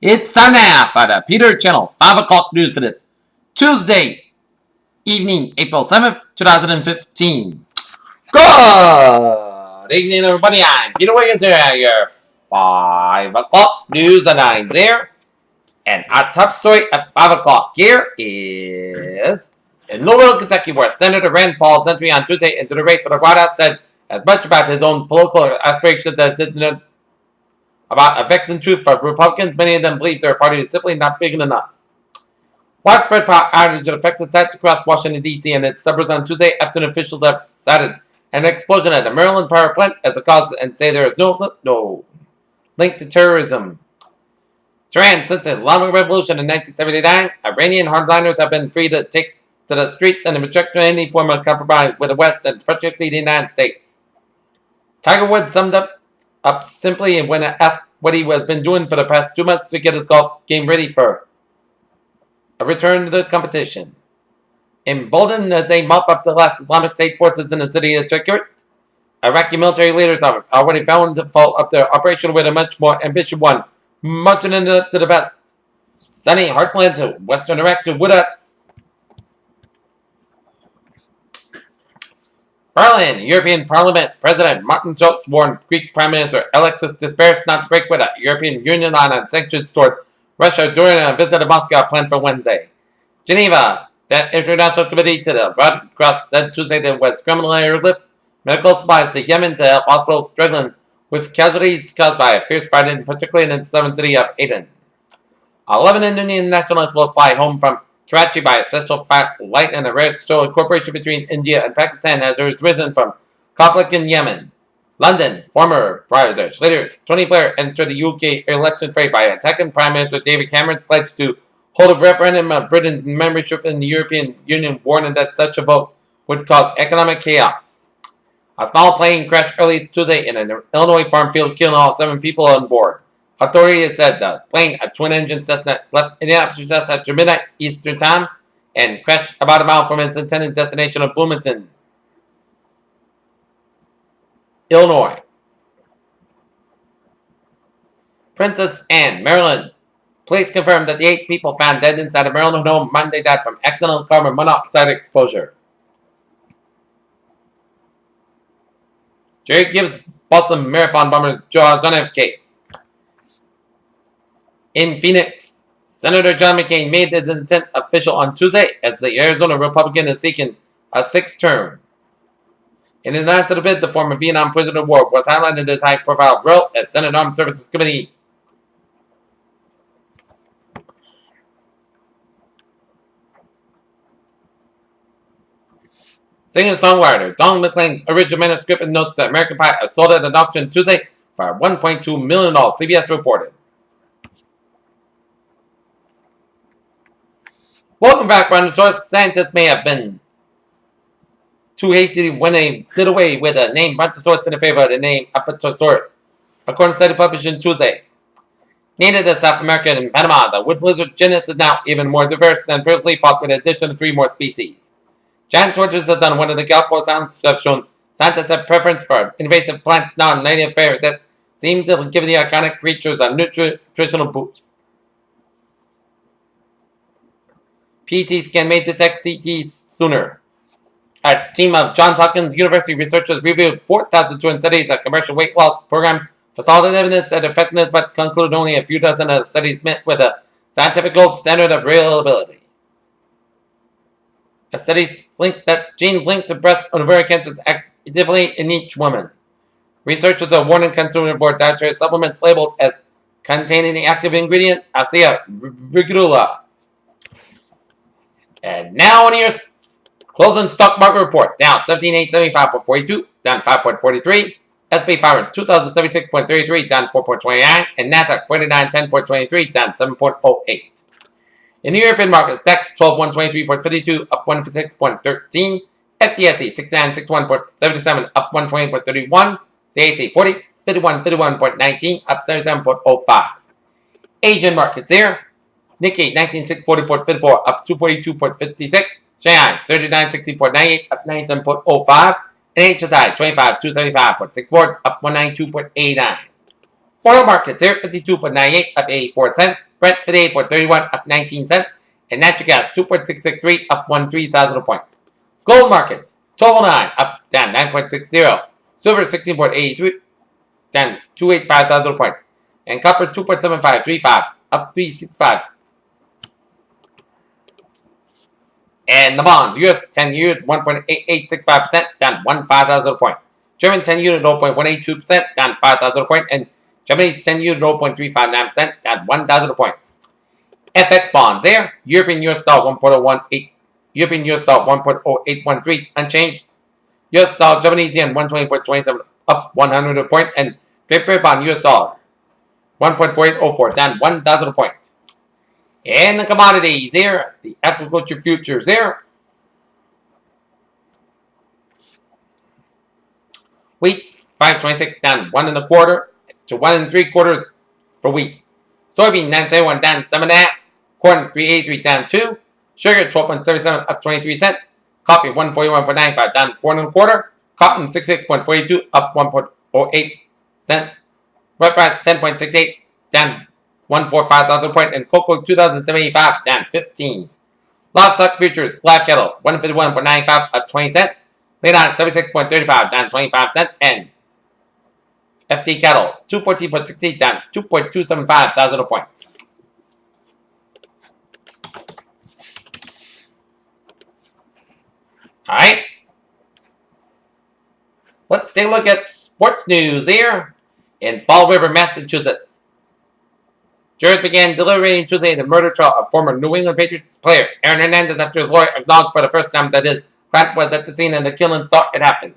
It's time now for the Peter Channel 5 o'clock news for this Tuesday evening, April 7th, 2015. Good evening, everybody. I'm Peter Wiggins here at your 5 o'clock news and 9's here. And our top story at 5 o'clock here is in Louisville, Kentucky, where Senator Rand Paul's entry on Tuesday into the race for the White House said as much about his own political aspirations as it did about a vexing truth for Republicans. Many of them believe their party is simply not big enough. Widespread power outage affected sites across Washington, D.C. and its suburbs on Tuesday afternoon. Officials have cited an explosion at a Maryland power plant as a cause and say there is no link to terrorism. Tehran, since the Islamic Revolution in 1979, Iranian hardliners have been free to take to the streets and reject any form of compromise with the West and particularly the United States. Tiger Woods summed up simply when asked what he has been doing for the past 2 months to get his golf game ready for a return to the competition. Emboldened as they mop up the last Islamic State forces in the city of Tikrit, Iraqi military leaders have already found to follow up their operation with a much more ambitious one, marching into the west, sunny heartland to western Iraq to Woods. Berlin, European Parliament President Martin Schulz warned Greek Prime Minister Alexis Tsipras not to break with the European Union line on sanctions toward Russia during a visit to Moscow planned for Wednesday. Geneva, the International Committee to the Red Cross said Tuesday that it was criminally airlift medical supplies to Yemen to help hospitals struggling with casualties caused by a fierce fighting, particularly in the southern city of Aden. 11 Indian nationalists will fly home from Karachi by a special flight and a rare show of cooperation between India and Pakistan as it has risen from conflict in Yemen. London, former British leader Tony Blair entered the UK election fray by attacking Prime Minister David Cameron's pledge to hold a referendum on Britain's membership in the European Union, warning that such a vote would cause economic chaos. A small plane crashed early Tuesday in an Illinois farm field, killing all 7 people on board. Authorities said the plane, a twin-engine Cessna, left Indianapolis just after midnight Eastern Time and crashed about a mile from its intended destination of Bloomington, Illinois. Princess Anne, Maryland. Police confirmed that the 8 people found dead inside a Maryland home Monday died from accidental carbon monoxide exposure. Jerry Gibbs Boston Marathon bomber draws on case. In Phoenix, Senator John McCain made his intent official on Tuesday as the Arizona Republican is seeking a 6th term. In his announcement of the bid, the former Vietnam prisoner of war was highlighted his high-profile role as Senate Armed Services Committee. Singer-songwriter Don McLean's original manuscript and notes to American Pie are sold at an auction Tuesday for $1.2 million, CBS reported. Welcome back, Brontosaurus. Scientists may have been too hasty when they did away with the name Brontosaurus in favor of the name Apatosaurus, according to a study published on Tuesday. Native to South America and Panama, the wood lizard genus is now even more diverse than previously thought, with an addition of 3 more species. Giant tortoises on one of the Galapagos Islands have shown scientists have preference for invasive plants non-native fare that seem to give the iconic creatures a nutritional boost. PET scan may detect CT sooner. A team of Johns Hopkins University researchers reviewed 4,200 studies of commercial weight loss programs for solid evidence that effectiveness, but concluded only a few dozen of the studies met with a scientific gold standard of reliability. A study linked that genes linked to breast and ovarian cancers act differently in each woman. Researchers are warning consumers aboard dietary supplements labeled as containing the active ingredient Acea regula. And now on your closing stock market report, Dow 17,875.42, down 5.43, S&P 500 2,076.33, down 4.29, and Nasdaq 4910.23, down 7.08. In the European markets, DAX 12,123.52, up 156.13, FTSE 6961.77, up 120.31, CAC 5151.19, up 77.05. Asian markets here. Nikkei 19640.54, up 242.56. Shanghai 3960.98, up 97.05. And HSI 25275.64, up 192.89. Oil markets here, 52.98 up 84 cents. Brent 58.31 up 19 cents. And natural gas 2.663 up 13,000 a point. Gold markets, 1209 up down 9.60. Silver 16.83 down 285,000 a point. And copper 2.7535 up 365. And the bonds, US 10 year 1.8865% down 15,000 a point. German 10 year 0.182% down 5,000 a point. And Japanese 10 year 0.359% down 1,000 a point. FX bonds there. European US dollar 1.018. European US dollar 1.0813 unchanged. US dollar Japanese yen 120.27 up 100 a point. And Great Britain bond US dollar 1.4804 down 1,000 a point. And the commodities there. The agriculture futures there. Wheat 5.26 down 1 1/4 to 1 3/4 for wheat. Soybean 9.71 down 7.5. Corn 3.83 down 2. Sugar 12.77 up 23 cents. Coffee 141.95 down 4 1/4. Cotton 66.42 up 1.08 cents. Wet rice 10.68 down 145,000 point, and cocoa 2,075 down 15. Livestock futures live cattle 151.95 up 20 cents. Laid on 76.35 down 25 cents, and FT cattle 214.68 down 2.275 thousand a point. Alright. Let's take a look at sports news here in Fall River, Massachusetts. Jurors began deliberating Tuesday the murder trial of former New England Patriots player Aaron Hernandez after his lawyer acknowledged for the first time that his client was at the scene and the killings thought it happened.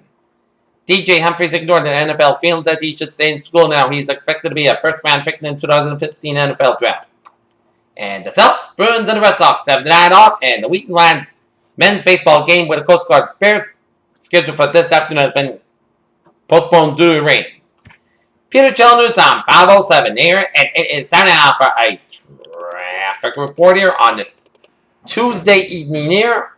DJ Humphries ignored the NFL's feeling that he should stay in school now. He's expected to be a first-round pick in the 2015 NFL Draft. And the Celtics, Bruins, and the Red Sox have the night off, and the Wheaton Lions men's baseball game with the Coast Guard Bears scheduled for this afternoon has been postponed due to rain. Peter Chell News on 507 here, and it is time now for a traffic report here on this Tuesday evening here.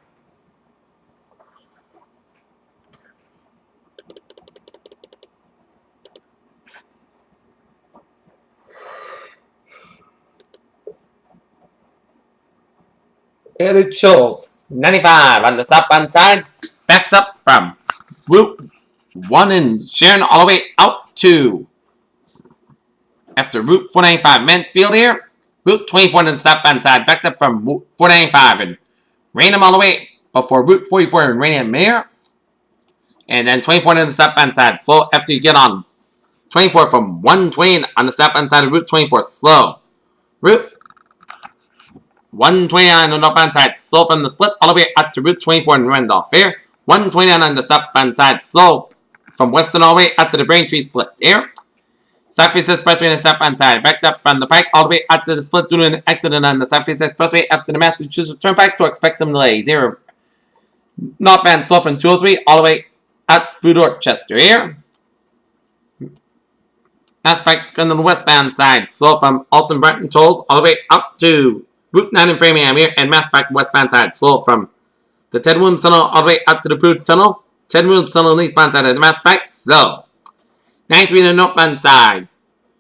And it shows 95 on the southbound side, backed up from Route 1 in Sharon all the way out to after Route 495 Mansfield here. Route 24 on the southbound side, backed up from Route 495 and Raynham all the way before Route 44 in Raynham here. And then 24 on the southbound side, slow after you get on 24 from 120 on the southbound side of Route 24, slow. Route 129 on the northbound side, slow from the split all the way up to Route 24 in Randolph here. 129 on the southbound side, slow from Western all the way up to the Braintree split here. Southeast Expressway on the southbound side, backed up from the Pike all the way up to the split due to an accident on the Southeast Expressway after the Massachusetts Turnpike, so expect some delays here. Northbound slow from 203 all the way up through Dorchester here. That's back on the westbound side, slow from Olson Brenton Tolls all the way up to Route 9 in Framingham here, and Mass back westbound side, slow from the Ted Williams Tunnel all the way up to the Prude Tunnel. Ted Williams Tunnel on the eastbound side of the Mass back, slow. 93 on the northbound side,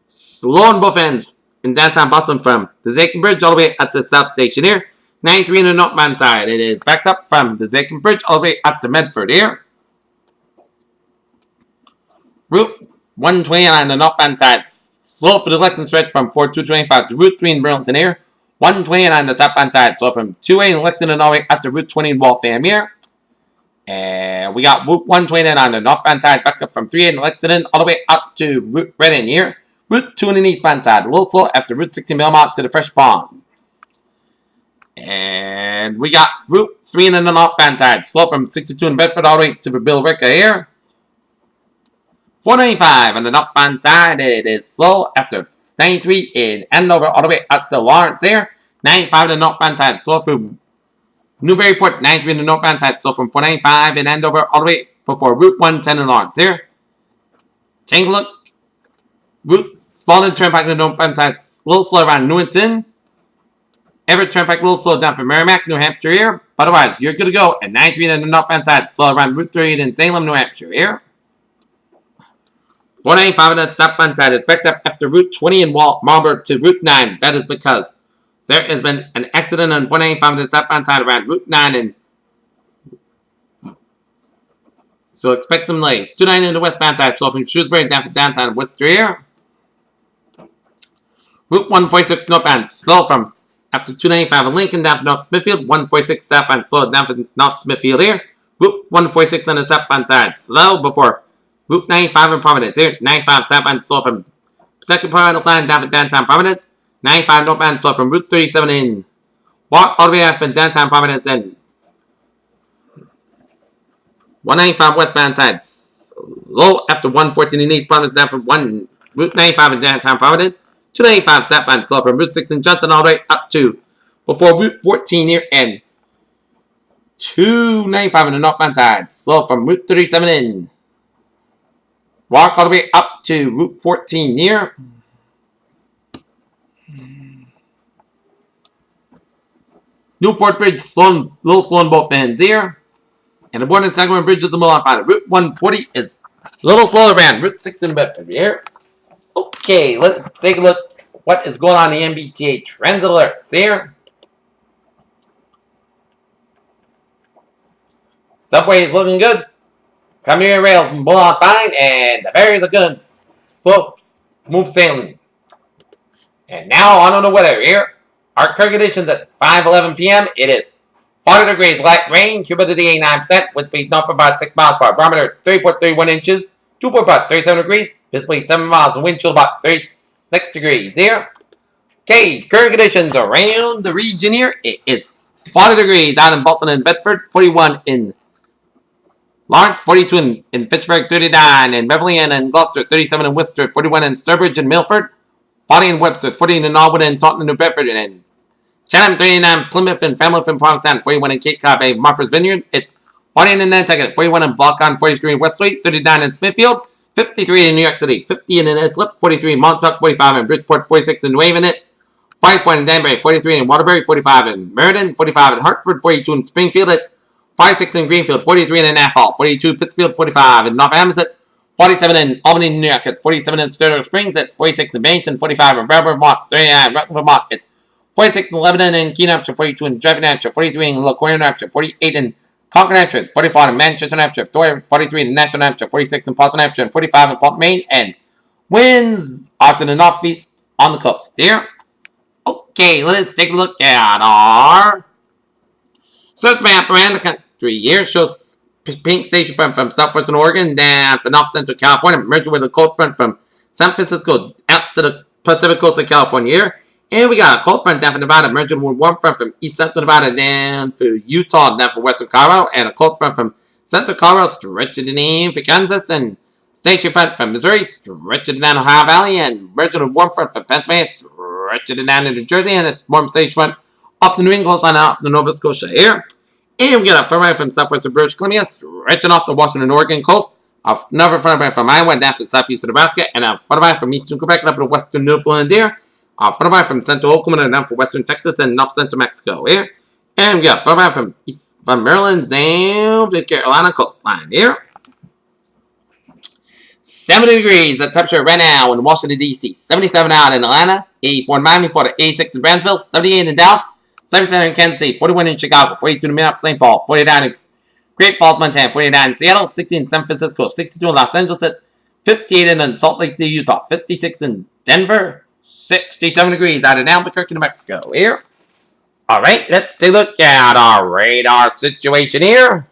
slow on both ends in downtown Boston from the Zakin Bridge all the way up to the South Station here. 93 on the northbound side, it is backed up from the Zakin Bridge all the way up to Medford here. Route 120 on the northbound side, slow for the Lexington stretch from 4225 to Route 3 in Burlington here. 120 on the southbound side, so from 2A in Lexington all the way up to Route 20 in Waltham here. And we got Route 120 on the northbound side, back up from 3A in Lexington all the way up to Route Reading here. Route 2 on the eastbound side, a little slow after Route 16 Belmont to the Fresh Pond. And we got Route 3 on the northbound side, slow from 62 in Bedford all the way to the Bill Ricker here. 495 on the northbound side, it is slow after 93 in Andover all the way up to Lawrence here. 95 on the northbound side, slow through Newburyport. 93 on the northbound side, slow from 495 in Andover all the way before Route 110 in Lawrence here. Take a look. Route Spalding Turnpike on the northbound side, a little slow around Newington. Everett Turnpike a little slow down from Merrimack, New Hampshire here. But otherwise, you're good to go. And 93 on the northbound side, slow around Route 38 in Salem, New Hampshire here. 495 on the southbound side is backed up after Route 20 in Marlborough to Route 9. That is because there has been an accident on 495 on the southbound side around Route 9, and so expect some delays. 290 on the westbound side, so from Shrewsbury down to downtown Worcester. Route 146 northbound, slow from after 295 in Lincoln down to North Smithfield. 146 southbound, slow down to North Smithfield here. Route 146 on the southbound side, slow before Route 95 in Providence here. 95 southbound, slow from Kentucky Providence line down to downtown Providence. 95 northbound, slow from Route 37 in Walk all the way out from downtown Providence, and 195 westbound side, slow after 114 in East Providence down from Route 95 in downtown Providence. 295 southbound, slow from Route 6 in Johnson all the way up to before Route 14 here, and 295 on the northbound side, slow from Route 37 in Walk all the way up to Route 14 here. Newport Bridge, little slow on both ends here. And the Borden Saginaw Bridge is a little on Route 140 is a little slower around Route 6 in Bedford here. Okay, let's take a look what is going on in the MBTA transit alerts here. Subway is looking good. Commuter rails move on fine, and the ferries are good. Slow, smooth sailing. And now on the weather here. Our current conditions at 5:11 p.m. It is 40 degrees, light rain, humidity 89%, wind speed north about 6 miles per hour, barometer 3.31 inches, 2.37 degrees, visibility 7 miles, wind chill about 36 degrees here. Okay, current conditions around the region here. It is 40 degrees out in Boston and Bedford, 41 in Lawrence, 42 in Fitchburg, 39 in Beverly and in Gloucester, 37 in Worcester, 41 in Sturbridge and Milford, 40 in Webster, 40 in Norwood and Taunton, New Bedford, and Chatham, 39 Plymouth and Falmouth and Provincetown, 41 in Cape Cod Bay, Martha's Vineyard. It's 40 in Nantucket, 41 in Balkan, 43 in Westlake, 39 in Smithfield, 53 in New York City, 50 in Islip, 43 in Montauk, 45 in Bridgeport, 46 in New Haven. It's 44 in Danbury, 43 in Waterbury, 45 in Meriden, 45 in Hartford, 42 in Springfield. It's 46 in Greenfield, 43 in Athol, 42 in Pittsfield, 45 in North Amherst, 47 in Albany, New York. It's 47 in Sterling Springs. It's 46 in Bennington, 45 in Bradford, Vermont, 39 in Rutland, Vermont. It's 46 in Lebanon and Keene, Hampshire, 42 in Drevin, Hampshire, 43 in Laconia, New Hampshire, 48 in Concord, Hampshire, 44 in Manchester, New Hampshire, 43 in Nashville, New Hampshire, 46 in Portsmouth, Hampshire, and 45 in Portland, Maine. And winds are to the northeast on the coast here. Okay, let's take a look at our search map around the country here. Shows pink station front from southwestern Oregon down to north central California, merging with a cold front from San Francisco out to the Pacific coast of California here. And we got a cold front down from Nevada, merging with warm front from east central Nevada down to Utah, down for western Colorado, and a cold front from central Colorado stretching in for Kansas, and station front from Missouri stretching down Ohio Valley, and merging with warm front from Pennsylvania stretching down to New Jersey, and this warm station front off the New England coastline off the Nova Scotia here. And we got a front right from southwestern British Columbia stretching off the Washington Oregon coast. Another front right from Iowa down to southeastern Nebraska, and a front right from eastern Quebec and up to western Newfoundland here. Front right from central Oklahoma and down for western Texas and north central Mexico here. And we got front right from Maryland down to the Carolina coastline here. 70 degrees at temperature right now in Washington, D.C. 77 out in Atlanta. 84 in Miami, 86 in Brownsville, 78 in Dallas, 77 in Kansas City, 41 in Chicago, 42 in Minneapolis, St. Paul, 49 in Great Falls, Montana, 49 in Seattle, 60 in San Francisco, 62 in Los Angeles, 58 in Salt Lake City, Utah, 56 in Denver, 67 degrees out in Albuquerque, New Mexico here. Alright, let's take a look at our radar situation here.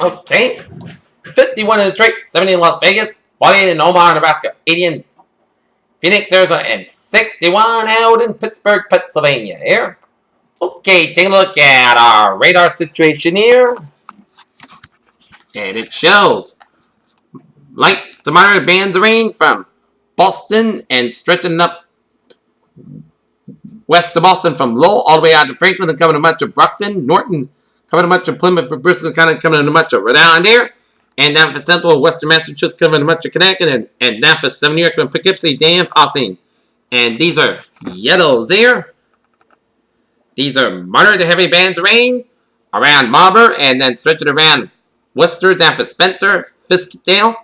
Okay. 51 in Detroit, 70 in Las Vegas, 48 in Omaha, Nebraska, 80 in Phoenix, Arizona, and 61 out in Pittsburgh, Pennsylvania here. Okay, take a look at our radar situation here. And it shows light to moderate bands of rain from Boston and stretching up west of Boston from Lowell all the way out to Franklin and coming to much of Brockton, Norton, coming to much of Plymouth, Bristol, kind of coming to much of Rhode Island here. And down for central and western Massachusetts, coming to much of Connecticut, and down for southern New York and Poughkeepsie, Danforth, Austin. And these are yellows there. These are moderate to heavy bands of rain around Marlborough and then stretching around Worcester down for Spencer, Fiskdale,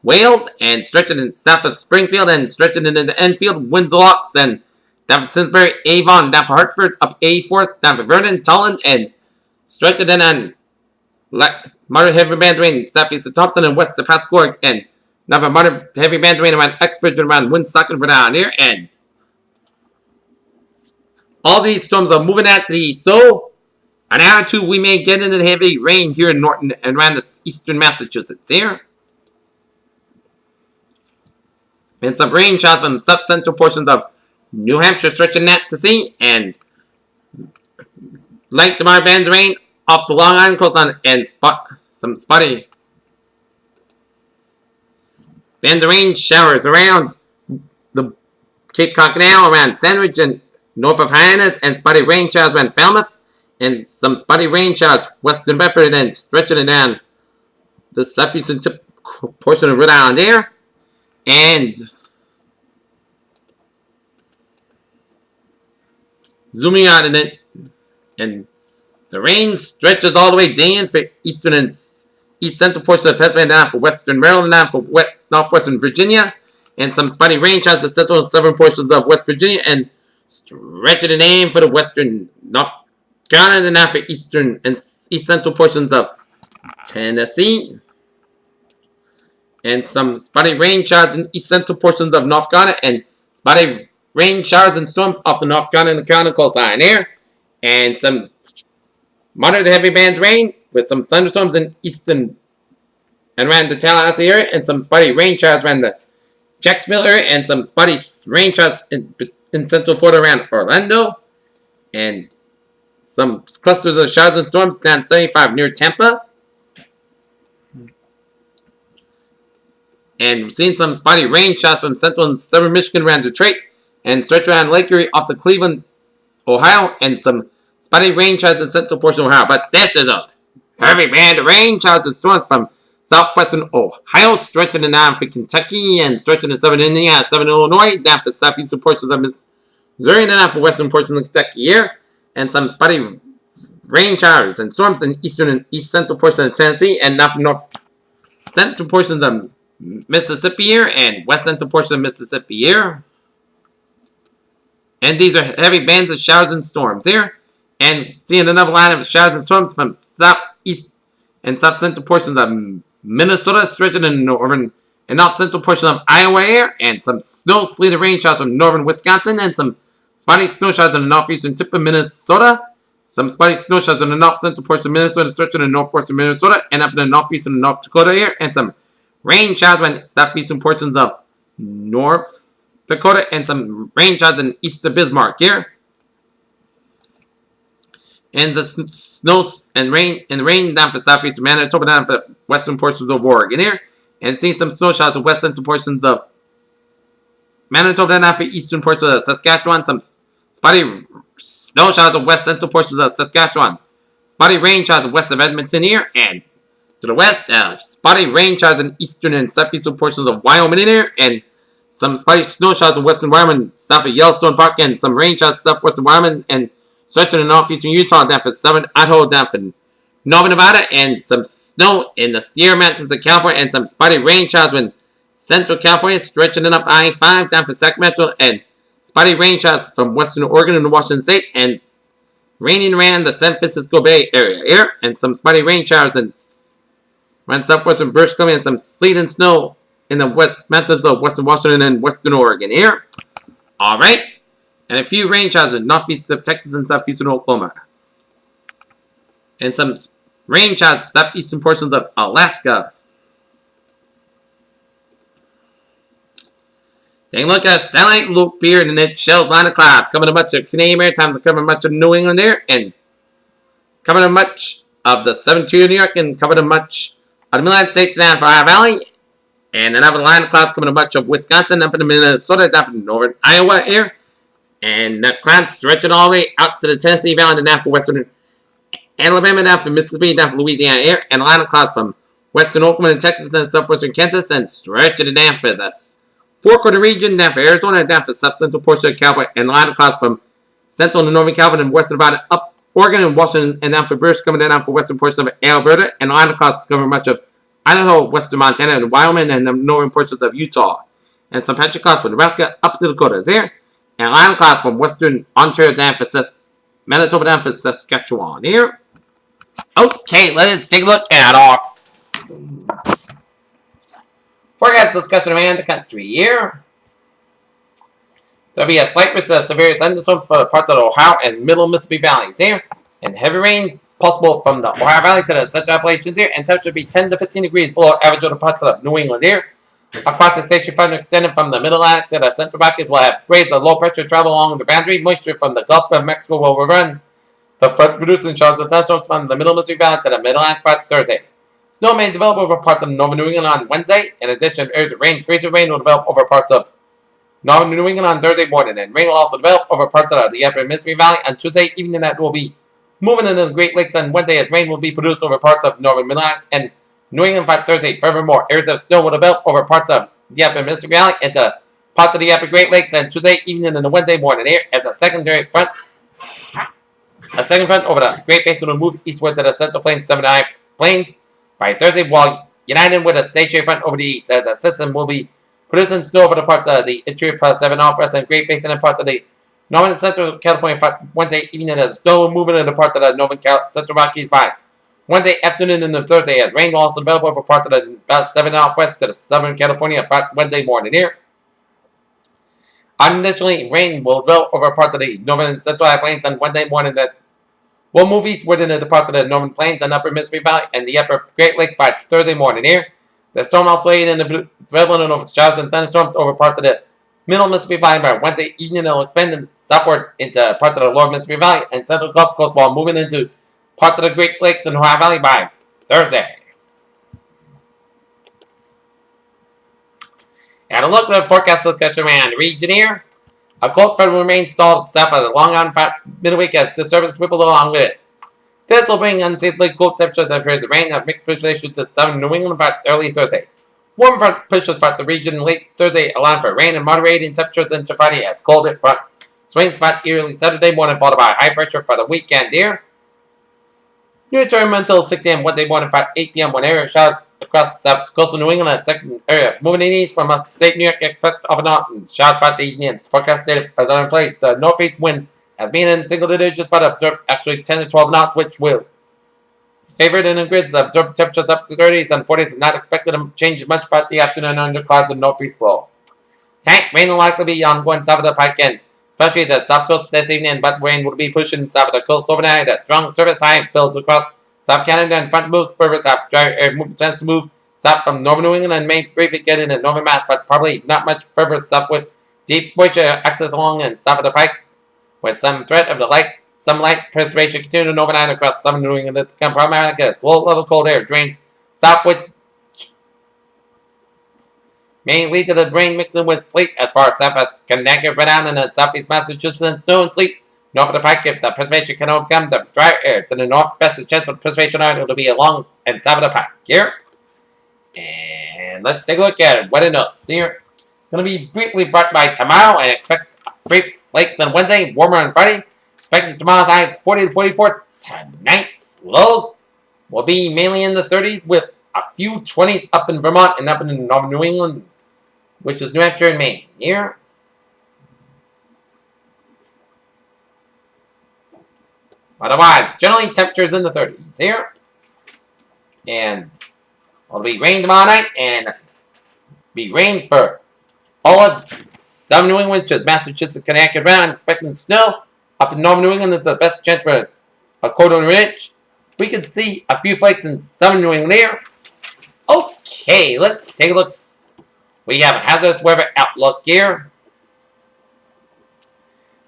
Wales, and stretching in south of Springfield and stretching into Enfield, Windsor, and down for Simsbury, Avon, down for Hartford, up A4, down for Vernon, Tolland, and stretching in on moderate heavy bands of rain southeast of Thompson and west of Pascagoula, and down for moderate heavy bands of rain around Uxbridge and around Woonsocket and around here, and all these storms are moving out to the east, so an hour or two we may get into the heavy rain here in Norton and around the eastern Massachusetts here. And some rain showers from south-central portions of New Hampshire stretching out to sea, and light to moderate bands of rain off the Long Island coastline, and some spotty bands of rain showers around the Cape Cod Canal, around Sandwich and north of Hyannis, and spotty rain showers around Falmouth, and some spotty rain showers western Bedford, and stretching it down the southeastern tip portion of Rhode Island there. And zooming out in it, and the rain stretches all the way down for eastern and east central portions of Pennsylvania, down for western Maryland, down for northwestern Virginia, and some spotty rain showers in central and southern portions of West Virginia, and stretching it in for the western North Carolina, and down for eastern and east central portions of Tennessee. And some spotty rain showers in east central portions of North Carolina, and spotty rain showers and storms off the North Carolina and the Carolina coastline there. And some moderate to heavy bands of rain with some thunderstorms in eastern and around the Tallahassee area, and some spotty rain showers around the Jacksonville area, and some spotty rain showers in central Florida around Orlando, and some clusters of showers and storms down 75 near Tampa. And we've seen some spotty rain showers from central and southern Michigan around Detroit, and stretch around Lake Erie off the Cleveland, Ohio, and some spotty rain showers in central portion of Ohio. But this is a heavy band of rain showers and storms from southwestern Ohio, stretching down for Kentucky, and stretching to southern Indiana, southern Illinois, down for southeastern portions of Missouri, and down for western portions of Kentucky here, and some spotty rain showers and storms in eastern and east central portions of Tennessee, and down for north central portions of Mississippi here, and west central portion of Mississippi here. And these are heavy bands of showers and storms here. And seeing another line of showers and storms from southeast and south central portions of Minnesota, stretching in northern and north central portion of Iowa here, and some snow, sleet, and rain showers from northern Wisconsin, and some spotty snow showers in the northeastern tip of Minnesota. Some spotty snow showers in the north central portion of Minnesota, stretching in northwestern Minnesota, and up in the northeastern North Dakota here, and some rain showers in southeastern portions of North Dakota, and some rain showers in east of Bismarck here. And the snow and rain down for southeastern Manitoba, down for western portions of Oregon here. And seeing some snow showers in west central portions of Manitoba, down for eastern portions of Saskatchewan. Some spotty snow showers in west central portions of Saskatchewan. Spotty rain showers west of Edmonton here. And to the west, spotty rain showers in eastern and southeastern portions of Wyoming here, and some spotty snow showers in western Wyoming, south of Yellowstone Park, and some rain showers southwestern Wyoming, and stretching in northeastern Utah, down for southern Idaho, down for northern Nevada, and some snow in the Sierra Mountains of California, and some spotty rain showers in central California, stretching it up I-5, down for Sacramento, and spotty rain showers from western Oregon and Washington State, and raining around the San Francisco Bay Area here, and some spotty rain showers in around southwestern British Columbia, and some sleet and snow in the west mountains of western Washington and western Oregon here. Alright. And a few rain showers in northeast of Texas and southeastern Oklahoma. And some rain showers in southeastern portions of Alaska. Take a look at satellite loop here, and it shows line of clouds coming to much of Canadian Maritime, covering much of New England there, and covering much of the 7-2 New York, and covering much of the Midland States down for Ohio Valley, and another line of clouds coming to much of Wisconsin, up into Minnesota, down to northern Iowa here, and that cloud stretching all the way out to the Tennessee Valley, and down for western Alabama, down for Mississippi, down for Louisiana here, and a line of clouds from western Oklahoma and Texas, and southwestern Kansas, and stretching it down for the four-quarter region, down for Arizona, and down for south central portion of California, and a line of clouds from Central and Northern California and Western Nevada, up Oregon and Washington, and down for British, coming down for western portions of Alberta, and Atlantic clouds covering much of Idaho, western Montana, and Wyoming, and the northern portions of Utah. And some patchy clouds from Nebraska up to Dakotas here, and Atlantic clouds from western Ontario down for Manitoba down for Saskatchewan here. Okay, let's take a look at our forecast discussion around the country here. There'll be a slight risk of severe thunderstorms for the parts of the Ohio and middle Mississippi valleys here, and heavy rain possible from the Ohio Valley to the Central Appalachians here, and temperature will be 10 to 15 degrees below average of the parts of New England here. Across the station front extending from the Middle Atlantic to the Central Rockies will have waves of low pressure travel along the boundary. Moisture from the Gulf of Mexico will run the front producing showers and thunderstorms from the middle Mississippi Valley to the Middle Atlantic front Thursday. Snow may develop over parts of northern New England on Wednesday. In addition, areas of rain, freezing rain will develop over parts of northern New England on Thursday morning, and rain will also develop over parts of the upper Mississippi Valley on Tuesday evening. That will be moving into the Great Lakes on Wednesday, as rain will be produced over parts of northern Midland and New England by Thursday. Furthermore, areas of snow will develop over parts of the upper Mississippi Valley into parts of the upper Great Lakes on Tuesday evening and the Wednesday morning here, as a second front over the Great Basin will move eastward to the Central Plains, 79 Plains by Thursday, while uniting with a stationary front over the east. The system will be producing snow over the parts of the interior plus 7 Northwest and Great Basin and parts of the northern and central California Wednesday evening, as snow will move into parts of the northern Central Rockies by Wednesday afternoon and Thursday, as rain will also develop over parts of the 7 Northwest to the southern California Wednesday morning here. Additionally, rain will develop over parts of the northern and central plains on Wednesday morning that will move eastward into the parts of the northern plains and upper Mississippi Valley and the upper Great Lakes by Thursday morning here. The storm also aided in the development of showers and thunderstorms over parts of the middle Mississippi Valley by Wednesday evening. It will expand southward into parts of the lower Mississippi Valley and central Gulf Coast while moving into parts of the Great Lakes and Ohio Valley by Thursday. And a look at the forecast discussion around the region here. A cold front will remain stalled south of the Long Island midweek as disturbance ripple along with it. This will bring unseasonably cold temperatures and periods of rain and mixed precipitation to southern New England by early Thursday. Warm front pushes throughout the region late Thursday, allowing for rain and moderating temperatures into Friday as cold front swings throughout early Saturday morning, followed by high pressure for the weekend here. Near term until 6 a.m. Wednesday morning, 8 p.m. when area showers across south coastal New England and second area. Moving east from upstate New York, expect off and on showers by the evening. Forecast data as on play. The northeast wind has been in single digits, but observed actually 10 to 12 knots, which will favor it in the grids. Observed temperatures up to 30s and 40s is not expected to change much throughout the afternoon under clouds and northeast flow. Tank rain will likely be ongoing south of the pike end, especially the south coast this evening, but rain will be pushing south of the coast overnight. A strong surface high builds across South Canada and front moves further south. Dry air tends to move south from northern New England and may briefly get into northern Mass, but probably not much further south with deep moisture access along and south of the pike, with some threat of some light precipitation continuing overnight across southern New England. It can primarily get a slow level cold air drains south, which may lead to the rain mixing with sleet as far south as Connecticut, Rhode Island, and southeast Massachusetts, and snow and sleet north of the pike. If the precipitation can overcome the dry air to the northwest, the chance of precipitation will be along and south of the pike here. And let's take a look at it. What it knows here. Going to be briefly brought by tomorrow, and expect brief flakes on Wednesday, warmer on Friday. Expecting tomorrow's high 40 to 44. Tonight's lows will be mainly in the 30s with a few 20s up in Vermont and up in northern New England, which is New Hampshire and Maine here. Otherwise, generally temperatures in the 30s here. And it'll be rain tomorrow night and be rain for all of southern New England, which is Massachusetts, Connecticut, Rhode Island. Expecting snow up in northern New England. It's the best chance for a cold on ridge. We can see a few flakes in southern New England here. Okay, let's take a look. We have a hazardous weather outlook here.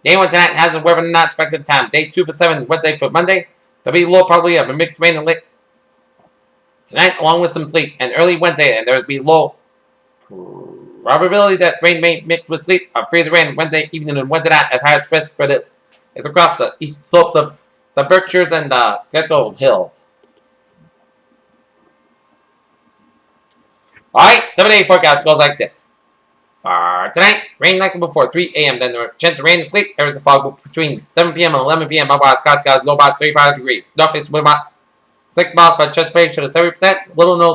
Day 1 tonight, hazardous weather not expected time. Day 2 for 7, Wednesday for Monday. There'll be low probability of a mixed rain and late tonight, along with some sleet. And early Wednesday, and there will be low probability that rain may mix with sleet or freeze rain Wednesday evening and Wednesday night, as highest risk for this is across the east slopes of the Berkshires and the Central Hills. Alright, 7-day forecast goes like this. For tonight, rain likely before 3 a.m. Then the chance of rain and sleet. Areas of fog between 7 p.m. and 11 p.m. Otherwise, skies low about 35 degrees. Northeast wind about 6 miles by Chesapeake to 70%. Little no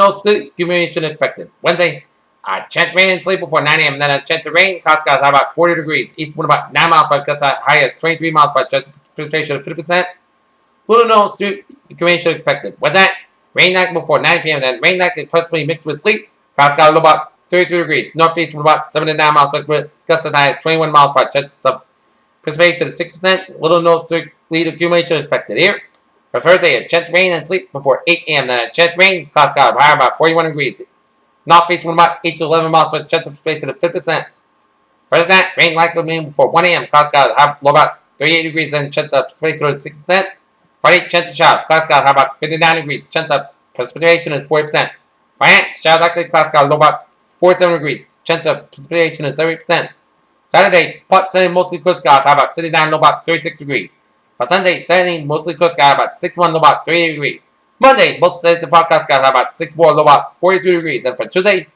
sleet accumulation expected. Wednesday, chance of rain and sleet before 9 a.m. Then a chance of rain. Skies high about 40 degrees. East wind about 9 miles by gust high as 23 miles by Chesapeake to 50%. Little no sleet accumulation expected. Wednesday, rain night before 9 p.m. Then rain night possibly mixed with sleet. Skies low about 32 degrees. Northeast wind about 7 to 9 miles by gust as high as 21 miles by precipitation at 6%. Little no sleet accumulation expected here. For Thursday, a chance of rain and sleet before 8 a.m. Then a chance of rain. Clouds higher about 41 degrees. Northeast wind about 8 to 11 miles by chance of precipitation at 50%. Thursday night, rain likely before 1 a.m. Clouds high about 38 degrees. Then chance of precipitation at 6%. Friday, chance of showers. Clouds high about 59 degrees. Chance of precipitation is 40%. Friday, showers likely. Clouds low about 47 degrees. Chance of precipitation is 30%. Saturday, part sunny, mostly clear skies, high about 59, low about 36 degrees. For Sunday, sunny, mostly clear skies, high about 61, low about 38 degrees. Monday, most sunny, podcast skies, high about 64, low about 42 degrees. And for Tuesday,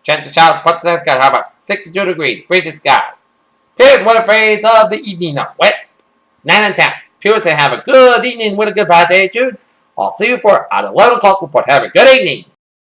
chance of showers, part sunny skies, high about 62 degrees. Breezy skies. Here's one phrase of the evening. Wet, 9 and 10. Pure say have a good evening with a good attitude. I'll see you for at 11 o'clock report. Have a good evening.